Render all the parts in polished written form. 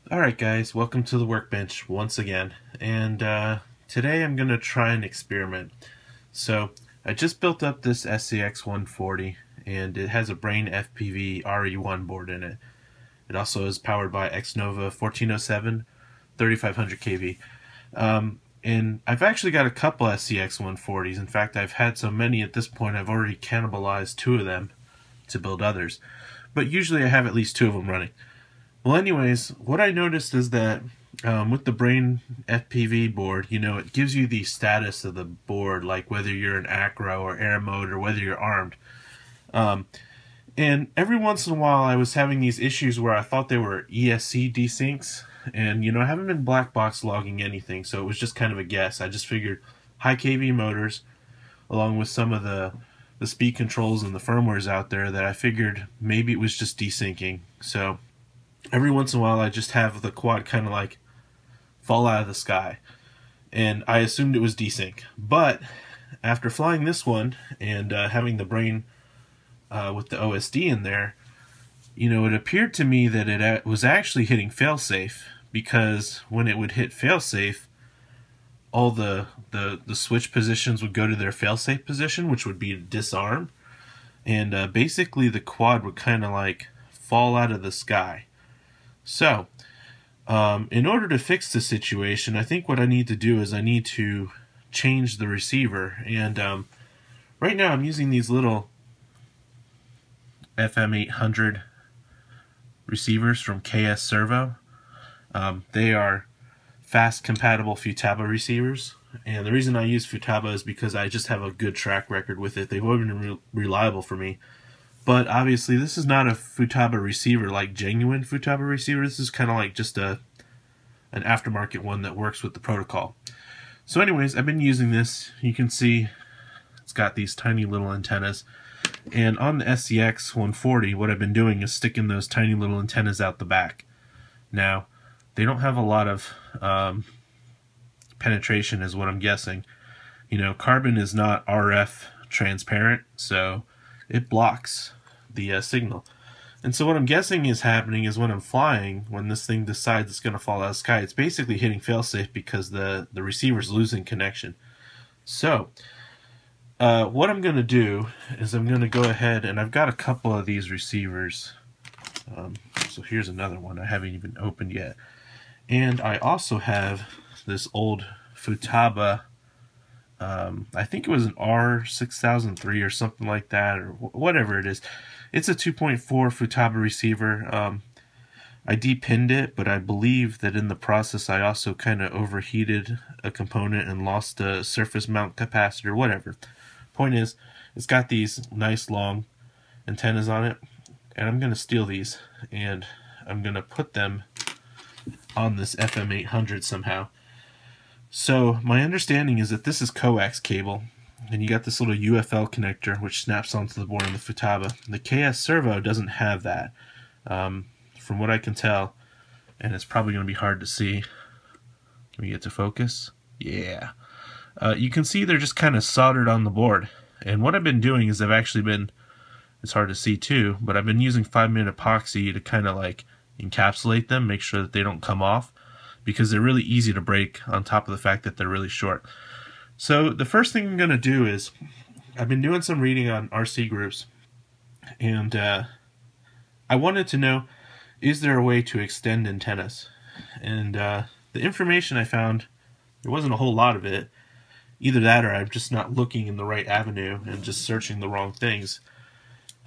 Alright guys, welcome to the workbench once again, and today I'm going to try an experiment. So I just built up this SCX 140 and it has a Brain FPV RE1 board in it. It also is powered by Xnova 1407 3500 kV. And I've actually got a couple SCX 140s. In fact, I've had so many at this point I've already cannibalized two of them to build others. But usually I have at least two of them running. Well, anyways, what I noticed is that with the Brain FPV board, it gives you the status of the board, like whether you're in acro or air mode or whether you're armed. And every once in a while I was having these issues where I thought they were ESC desyncs, and I haven't been black box logging anything, so it was just kind of a guess. I just figured high kV motors, along with some of the speed controls and the firmwares out there, that I figured maybe it was just desyncing. So every once in a while I just have the quad kind of like fall out of the sky, and I assumed it was desync. But after flying this one and having the Brain with the OSD in there, it appeared to me that it was actually hitting failsafe, because when it would hit failsafe, all the switch positions would go to their failsafe position, which would be to disarm, and basically the quad would kind of like fall out of the sky. So, in order to fix the situation, I think what I need to do is I need to change the receiver. And right now I'm using these little FM800 receivers from KS Servo. They are FASST compatible Futaba receivers. And the reason I use Futaba is because I just have a good track record with it. They've always been reliable for me. But obviously this is not a Futaba receiver like genuine Futaba receiver. This is kind of like just an aftermarket one that works with the protocol. So anyways, I've been using this. You can see it's got these tiny little antennas. And on the SCX 140, what I've been doing is sticking those tiny little antennas out the back. Now, they don't have a lot of penetration is what I'm guessing. Carbon is not RF transparent, so it blocks the signal. And so what I'm guessing is happening is when I'm flying, when this thing decides it's going to fall out of the sky, it's basically hitting failsafe because the receiver's losing connection. So what I'm going to do is I'm going to go ahead, and I've got a couple of these receivers. So here's another one I haven't even opened yet. And I also have this old Futaba, I think it was an R6003 or something like that, or whatever it is. It's a 2.4 Futaba receiver. I depinned it, but I believe that in the process I also kind of overheated a component and lost a surface mount capacitor, whatever. Point is, it's got these nice long antennas on it, and I'm going to steal these, and I'm going to put them on this FM800 somehow. So my understanding is that this is coax cable, and you got this little UFL connector which snaps onto the board on the Futaba. The KS Servo doesn't have that, from what I can tell, and it's probably going to be hard to see. Can we get to focus? Yeah. You can see they're just kind of soldered on the board. And what I've been doing is I've actually been, it's hard to see too, but I've been using 5-minute epoxy to kind of like encapsulate them, make sure that they don't come off, because they're really easy to break, on top of the fact that they're really short. So the first thing I'm going to do is, I've been doing some reading on RC groups, and I wanted to know, is there a way to extend antennas? And the information I found, there wasn't a whole lot of it. Either that or I'm just not looking in the right avenue and just searching the wrong things.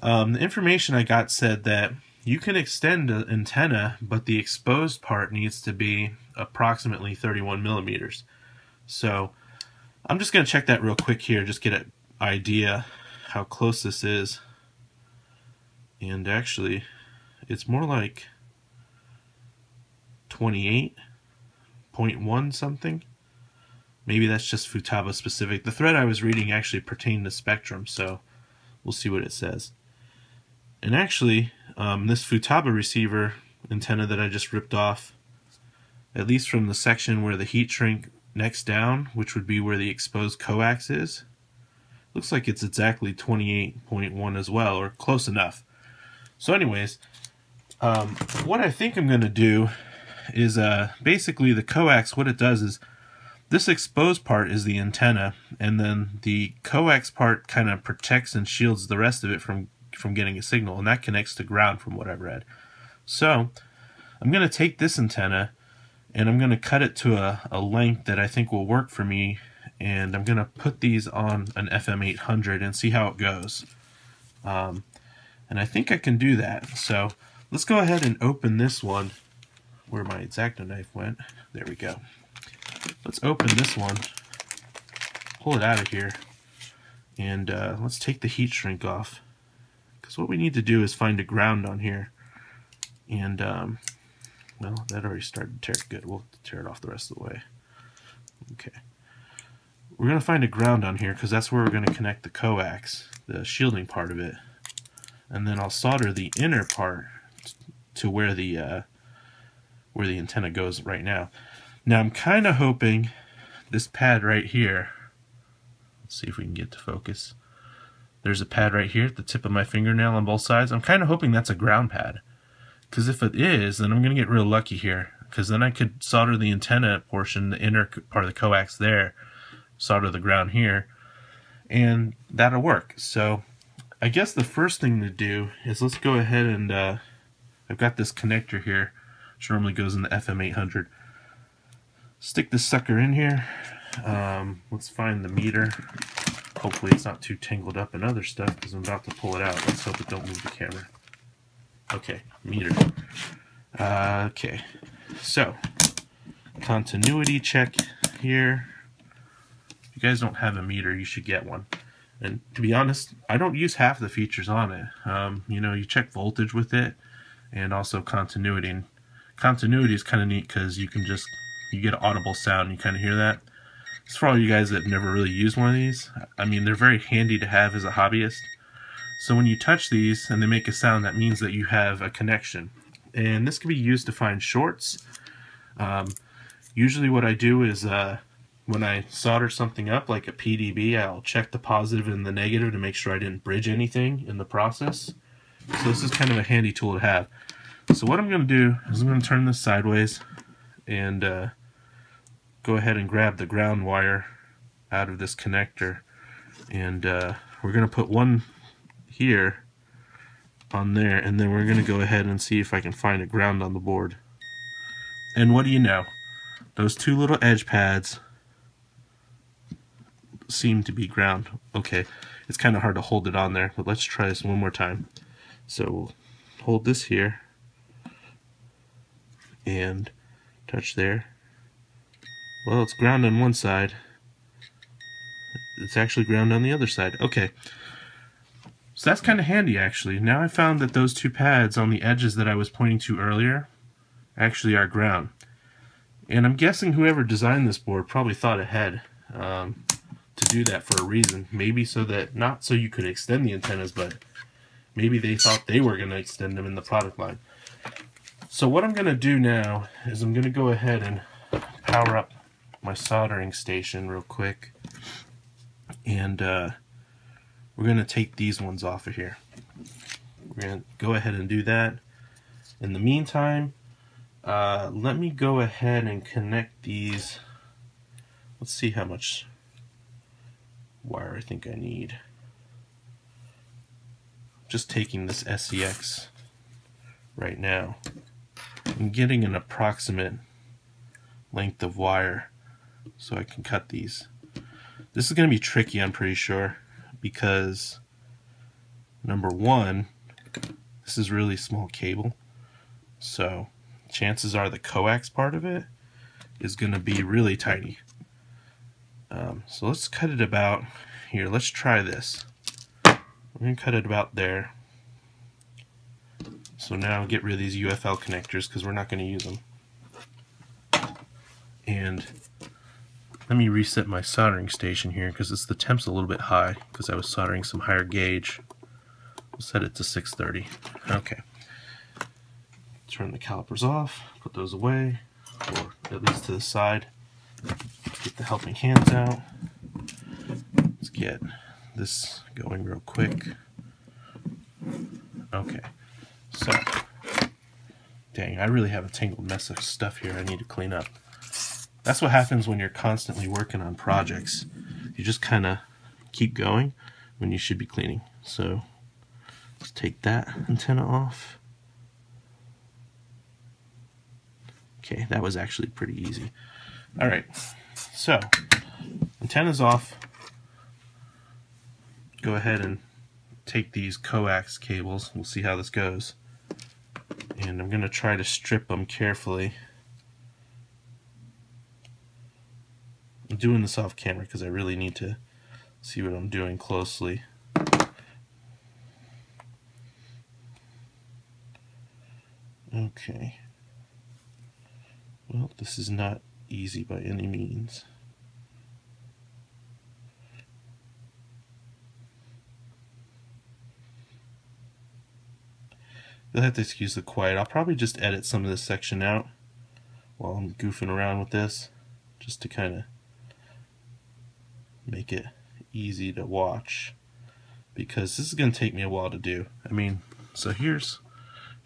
The information I got said that you can extend an antenna, but the exposed part needs to be approximately 31 millimeters. So I'm just going to check that real quick here, just get an idea how close this is. And actually, it's more like 28.1 something. Maybe that's just Futaba specific. The thread I was reading actually pertained to Spectrum, so we'll see what it says. And actually, this Futaba receiver antenna that I just ripped off, at least from the section where the heat shrink next down, which would be where the exposed coax is, looks like it's exactly 28.1 as well, or close enough. So anyways, what I think I'm going to do is basically the coax. What it does is this exposed part is the antenna, and then the coax part kind of protects and shields the rest of it from getting a signal, and that connects to ground from what I've read. So I'm going to take this antenna and I'm going to cut it to a length that I think will work for me, and I'm going to put these on an FM 800 and see how it goes. And I think I can do that. So let's go ahead and open this one where my X-Acto knife went. There we go. Let's open this one, pull it out of here, and let's take the heat shrink off, because what we need to do is find a ground on here. And well, that already started to tear. Good, we'll tear it off the rest of the way. Okay, we're going to find a ground on here because that's where we're going to connect the coax, the shielding part of it, and then I'll solder the inner part to where the antenna goes right now. Now I'm kind of hoping this pad right here, let's see if we can get to focus. There's a pad right here at the tip of my fingernail on both sides. I'm kind of hoping that's a ground pad, because if it is, then I'm going to get real lucky here, because then I could solder the antenna portion, the inner part of the coax there, solder the ground here, and that'll work. So I guess the first thing to do is let's go ahead and I've got this connector here, which normally goes in the FM 800. Stick this sucker in here. Let's find the meter. Hopefully it's not too tangled up in other stuff, because I'm about to pull it out. Let's hope it don't move the camera. Okay, meter. Okay, so continuity check here. If you guys don't have a meter, you should get one. And to be honest, I don't use half the features on it. You know, you check voltage with it, and also continuity. And continuity is kind of neat because you get an audible sound. You kind of hear that. It's for all you guys that have never really used one of these. I mean, they're very handy to have as a hobbyist. So when you touch these and they make a sound, that means that you have a connection. And this can be used to find shorts. Usually what I do is when I solder something up like a PDB, I'll check the positive and the negative to make sure I didn't bridge anything in the process. So this is kind of a handy tool to have. So what I'm going to do is I'm going to turn this sideways and go ahead and grab the ground wire out of this connector, and we're going to put one here on there, and then we're going to go ahead and see if I can find a ground on the board. And what do you know, those two little edge pads seem to be ground. Okay, it's kind of hard to hold it on there, but let's try this one more time. So we'll hold this here and touch there. Well, it's ground on one side. It's actually ground on the other side. Okay. So that's kind of handy, actually. Now I found that those two pads on the edges that I was pointing to earlier actually are ground. And I'm guessing whoever designed this board probably thought ahead to do that for a reason. Maybe so that, not so you could extend the antennas, but maybe they thought they were going to extend them in the product line. So what I'm going to do now is I'm going to go ahead and power up my soldering station real quick, and we're going to take these ones off of here. We're going to go ahead and do that. In the meantime, let me go ahead and connect these. Let's see how much wire I think I need. Just taking this SEX right now. I'm getting an approximate length of wire so I can cut these. This is going to be tricky, I'm pretty sure, because number one, this is really small cable, so chances are the coax part of it is going to be really tiny. So let's cut it about here. Let's try this. I'm going to cut it about there. So now get rid of these UFL connectors because we're not going to use them. And let me reset my soldering station here because the temp's a little bit high because I was soldering some higher gauge. We'll set it to 630. Okay. Turn the calipers off, put those away, or at least to the side. Get the helping hands out. Let's get this going real quick. Okay. So Dang, I really have a tangled mess of stuff here I need to clean up. That's what happens when you're constantly working on projects. You just kind of keep going when you should be cleaning. So let's take that antenna off. Okay, that was actually pretty easy. All right, so antenna's off. Go ahead and take these coax cables. We'll see how this goes. And I'm going to try to strip them carefully. I'm doing this off camera because I really need to see what I'm doing closely. Okay. Well, this is not easy by any means. You'll have to excuse the quiet. I'll probably just edit some of this section out while I'm goofing around with this, just to kind of make it easy to watch, because this is going to take me a while to do. I mean, so here's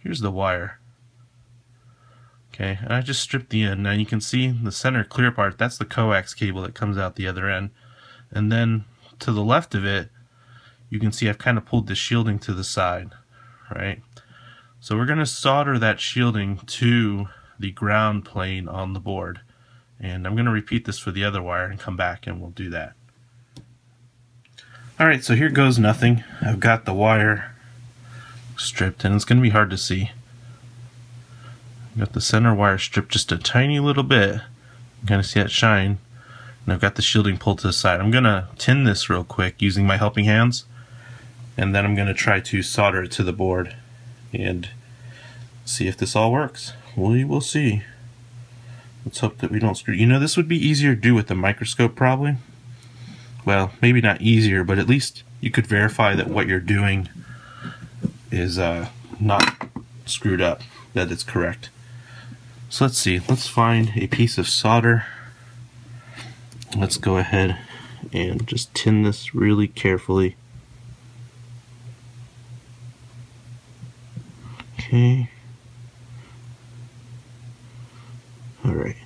the wire. Okay, and I just stripped the end. Now you can see the center clear part, that's the coax cable that comes out the other end. And then to the left of it, you can see I've kind of pulled the shielding to the side, right? So we're going to solder that shielding to the ground plane on the board. And I'm going to repeat this for the other wire and come back and we'll do that. Alright, so here goes nothing. I've got the wire stripped and it's going to be hard to see. I've got the center wire stripped just a tiny little bit. You can kind of see that shine. And I've got the shielding pulled to the side. I'm going to tin this real quick using my helping hands. And then I'm going to try to solder it to the board and see if this all works. We will see. Let's hope that we don't screw. You know, this would be easier to do with the microscope probably. Well, maybe not easier, but at least you could verify that what you're doing is not screwed up, that it's correct. So let's see. Let's find a piece of solder. Let's go ahead and just tin this really carefully. Okay. Alright.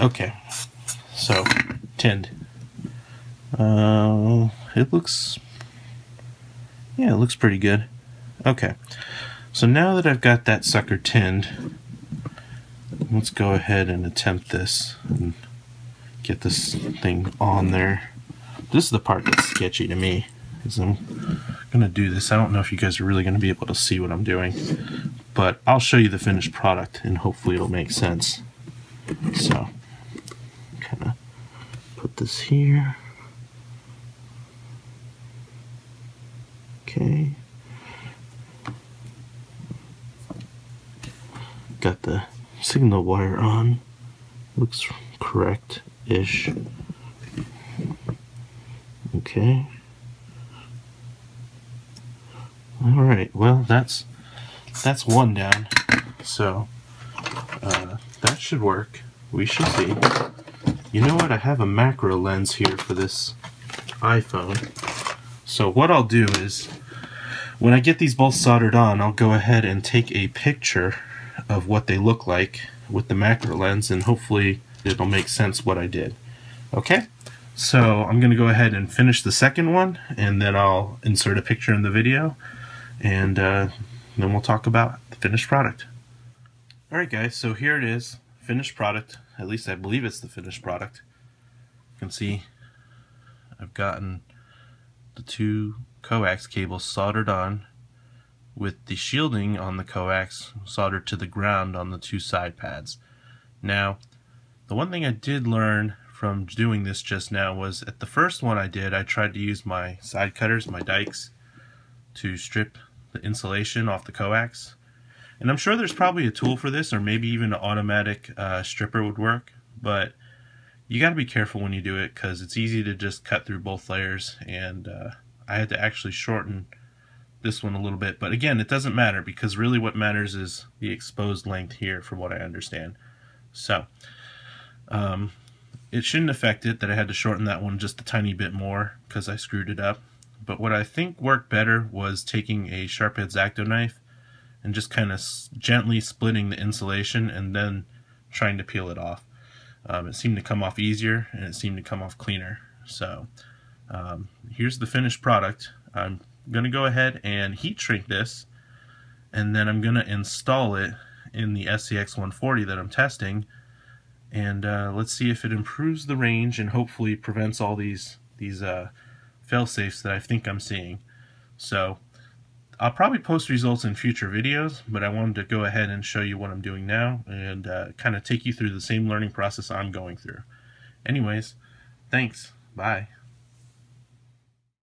Okay. So, tinned. It looks pretty good. Okay. So now that I've got that sucker tinned, let's go ahead and attempt this and get this thing on there. This is the part that's sketchy to me, because I'm gonna do this. I don't know if you guys are really gonna be able to see what I'm doing, but I'll show you the finished product and hopefully it'll make sense. So, kind of put this here. Okay. Got the signal wire on. Looks correct-ish. Okay. Alright, well that's one down. So that should work. We should see. You know what? I have a macro lens here for this iPhone. So what I'll do is, when I get these both soldered on, I'll go ahead and take a picture of what they look like with the macro lens, and hopefully it'll make sense what I did. Okay? So I'm going to go ahead and finish the second one, and then I'll insert a picture in the video, and then we'll talk about the finished product. Alright guys, so here it is, finished product. At least I believe it's the finished product. You can see I've gotten the two coax cables soldered on with the shielding on the coax soldered to the ground on the two side pads. Now, the one thing I did learn from doing this just now was at the first one I did, I tried to use my side cutters, my dikes, to strip the insulation off the coax. And I'm sure there's probably a tool for this, or maybe even an automatic stripper would work, but you got to be careful when you do it because it's easy to just cut through both layers, and I had to actually shorten this one a little bit. But again, it doesn't matter because really what matters is the exposed length here from what I understand. So it shouldn't affect it that I had to shorten that one just a tiny bit more because I screwed it up. But what I think worked better was taking a sharp edge X-Acto knife and just kind of gently splitting the insulation and then trying to peel it off. It seemed to come off easier, and it seemed to come off cleaner. So here's the finished product. I'm going to go ahead and heat shrink this, and then I'm going to install it in the SCX 140 that I'm testing, and let's see if it improves the range and hopefully prevents all these fail-safes that I think I'm seeing. So I'll probably post results in future videos, but I wanted to go ahead and show you what I'm doing now and kind of take you through the same learning process I'm going through. Anyways, thanks. Bye.